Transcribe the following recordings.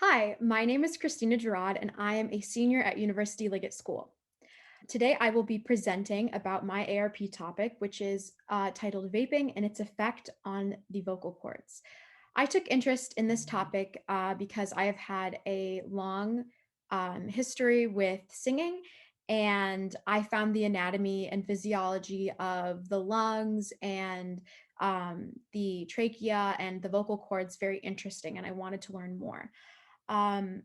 Hi, my name is Christina Jarad, and I am a senior at University Liggett School. Today, I will be presenting about my ARP topic, which is titled Vaping and its Effect on the Vocal Cords. I took interest in this topic because I have had a long history with singing, and I found the anatomy and physiology of the lungs and the trachea and the vocal cords very interesting, and I wanted to learn more. Um,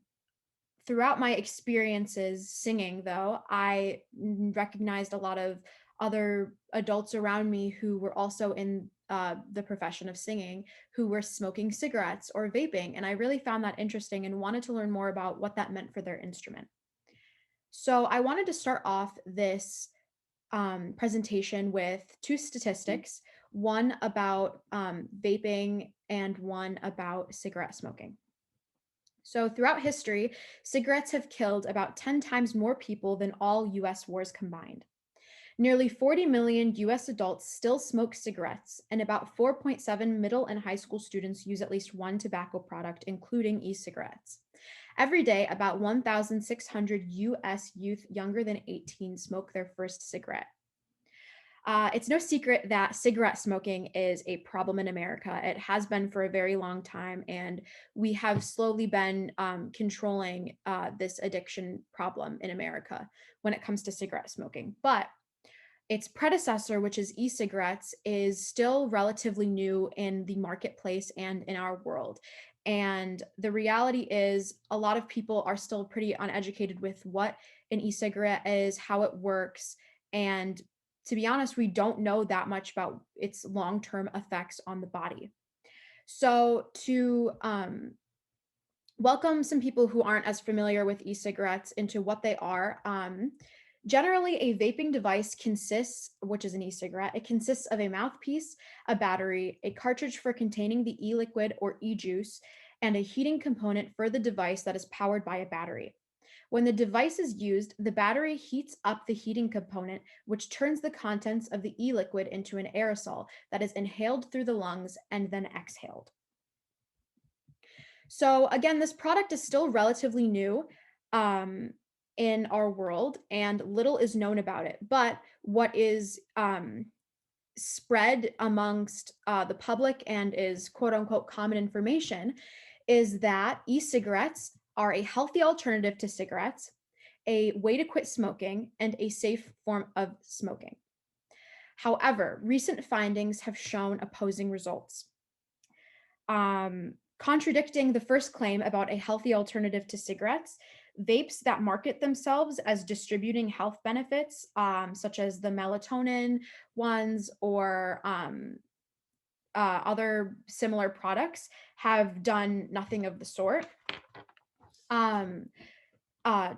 Throughout my experiences singing, though, I recognized a lot of other adults around me who were also in the profession of singing who were smoking cigarettes or vaping. And I really found that interesting and wanted to learn more about what that meant for their instrument. So I wanted to start off this presentation with two statistics, one about vaping and one about cigarette smoking. So, throughout history, cigarettes have killed about 10 times more people than all US wars combined. Nearly 40 million US adults still smoke cigarettes, and about 4.7 middle and high school students use at least one tobacco product, including e cigarettes. Every day, about 1,600 US youth younger than 18 smoke their first cigarette. It's no secret that cigarette smoking is a problem in America. It has been for a very long time, and we have slowly been controlling this addiction problem in America when it comes to cigarette smoking. But its predecessor, which is e cigarettes, is still relatively new in the marketplace and in our world. And the reality is, a lot of people are still pretty uneducated with what an e cigarette is, how it works, and to be honest, we don't know that much about its long term effects on the body. So, to welcome some people who aren't as familiar with e cigarettes into what they are, generally, a vaping device consists, which is an e cigarette, it consists of a mouthpiece, a battery, a cartridge for containing the e liquid or e juice, and a heating component for the device that is powered by a battery. When the device is used, the battery heats up the heating component, which turns the contents of the e liquid into an aerosol that is inhaled through the lungs and then exhaled. So, again, this product is still relatively new um, in our world, and little is known about it. But what is spread amongst the public and is quote unquote common information is that e cigarettes are a healthy alternative to cigarettes, a way to quit smoking, and a safe form of smoking. However, recent findings have shown opposing results. Contradicting the first claim about a healthy alternative to cigarettes, vapes that market themselves as distributing health benefits, such as the melatonin ones or other similar products, have done nothing of the sort. Um,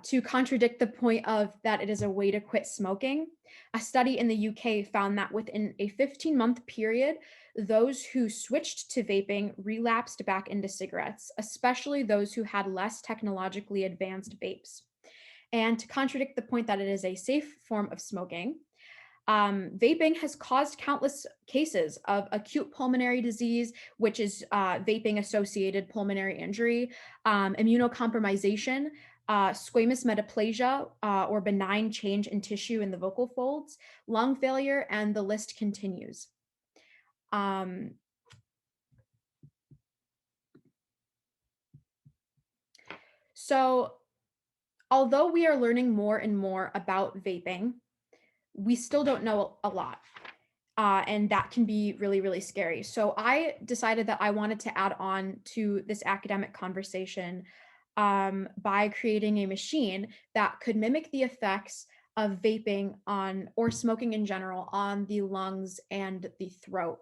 to contradict the point of that it is a way to quit smoking. A study in the UK found that within a 15-month period, those who switched to vaping relapsed back into cigarettes, especially those who had less technologically advanced vapes. And to contradict the point that it is a safe form of smoking, vaping has caused countless cases of acute pulmonary disease, which is vaping associated pulmonary injury, immunocompromisation, squamous metaplasia, or benign change in tissue in the vocal folds, lung failure, and the list continues. Um, so, although we are learning more and more about vaping, we still don't know a lot. And that can be really, really scary. So I decided that I wanted to add on to this academic conversation by creating a machine that could mimic the effects of vaping on or smoking in general on the lungs and the throat.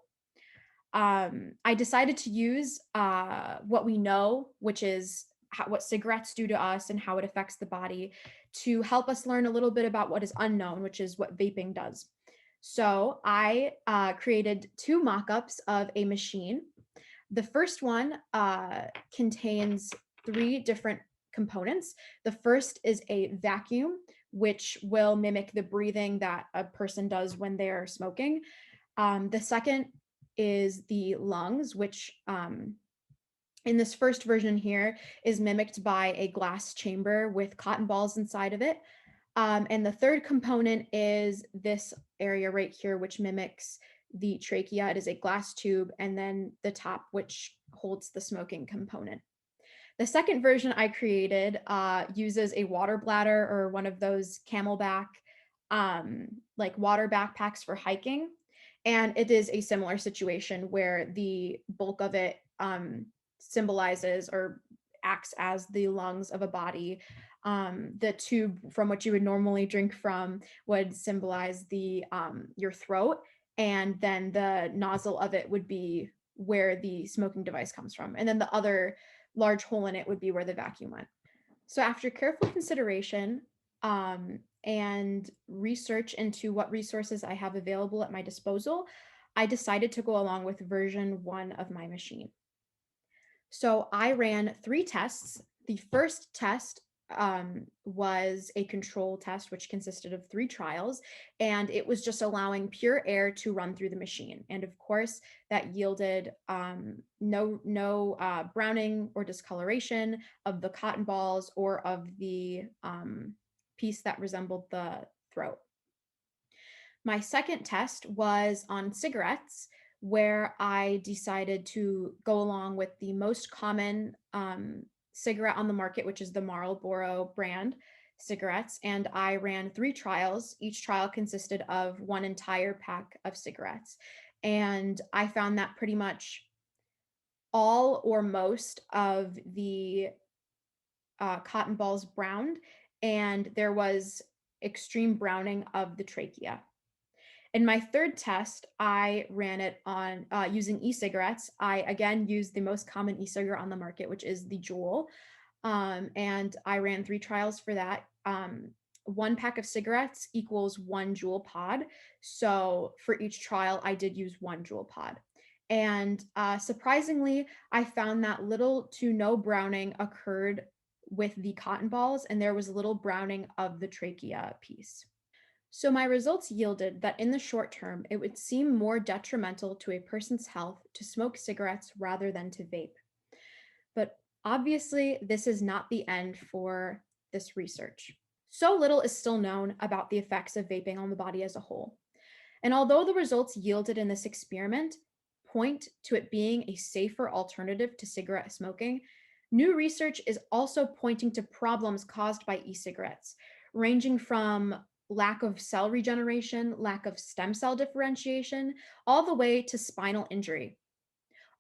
I decided to use what we know, which is what cigarettes do to us and how it affects the body, to help us learn a little bit about what is unknown, which is what vaping does. So I created two mock-ups of a machine. The first one contains three different components. The first is a vacuum, which will mimic the breathing that a person does when they're smoking. The second is the lungs, which In this first version here is mimicked by a glass chamber with cotton balls inside of it. And the third component is this area right here, which mimics the trachea. It is a glass tube, and then the top, which holds the smoking component. The second version I created uses a water bladder or one of those camelback like water backpacks for hiking. And it is a similar situation where the bulk of it symbolizes or acts as the lungs of a body. The tube from which you would normally drink from would symbolize the your throat, and then the nozzle of it would be where the smoking device comes from, and then the other large hole in it would be where the vacuum went. So after careful consideration and research into what resources I have available at my disposal, I decided to go along with version 1 of my machine. So I ran 3 tests. The first test was a control test, which consisted of 3 trials, and it was just allowing pure air to run through the machine. And of course, that yielded no browning or discoloration of the cotton balls or of the piece that resembled the throat. My second test was on cigarettes, where I decided to go along with the most common cigarette on the market, which is the Marlboro brand cigarettes. And I ran 3 trials. Each trial consisted of one entire pack of cigarettes. And I found that pretty much all or most of the cotton balls browned, and there was extreme browning of the trachea. In my third test, I ran it on using e-cigarettes. I again used the most common e-cigarette on the market, which is the Juul, and I ran 3 trials for that. 1 pack of cigarettes equals 1 Juul pod. So for each trial, I did use 1 Juul pod. And surprisingly, I found that little to no browning occurred with the cotton balls, and there was little browning of the trachea piece. So my results yielded that in the short term, it would seem more detrimental to a person's health to smoke cigarettes rather than to vape. But obviously, this is not the end for this research. So little is still known about the effects of vaping on the body as a whole. And although the results yielded in this experiment point to it being a safer alternative to cigarette smoking, new research is also pointing to problems caused by e-cigarettes, ranging from lack of cell regeneration, lack of stem cell differentiation, all the way to spinal injury.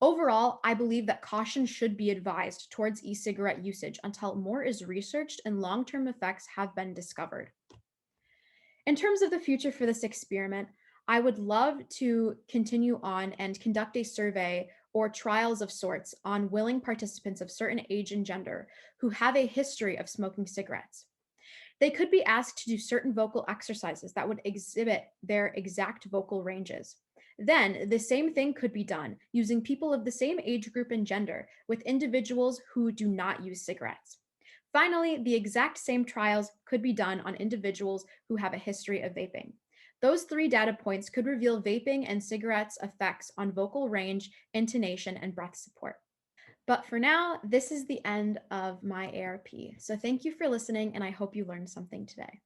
Overall, I believe that caution should be advised towards e-cigarette usage until more is researched and long-term effects have been discovered. In terms of the future for this experiment, I would love to continue on and conduct a survey or trials of sorts on willing participants of certain age and gender who have a history of smoking cigarettes. They could be asked to do certain vocal exercises that would exhibit their exact vocal ranges. Then, the same thing could be done using people of the same age group and gender with individuals who do not use cigarettes. Finally, the exact same trials could be done on individuals who have a history of vaping. Those 3 data points could reveal vaping and cigarettes' effects on vocal range, intonation, and breath support. But for now, this is the end of my ARP. So thank you for listening, and I hope you learned something today.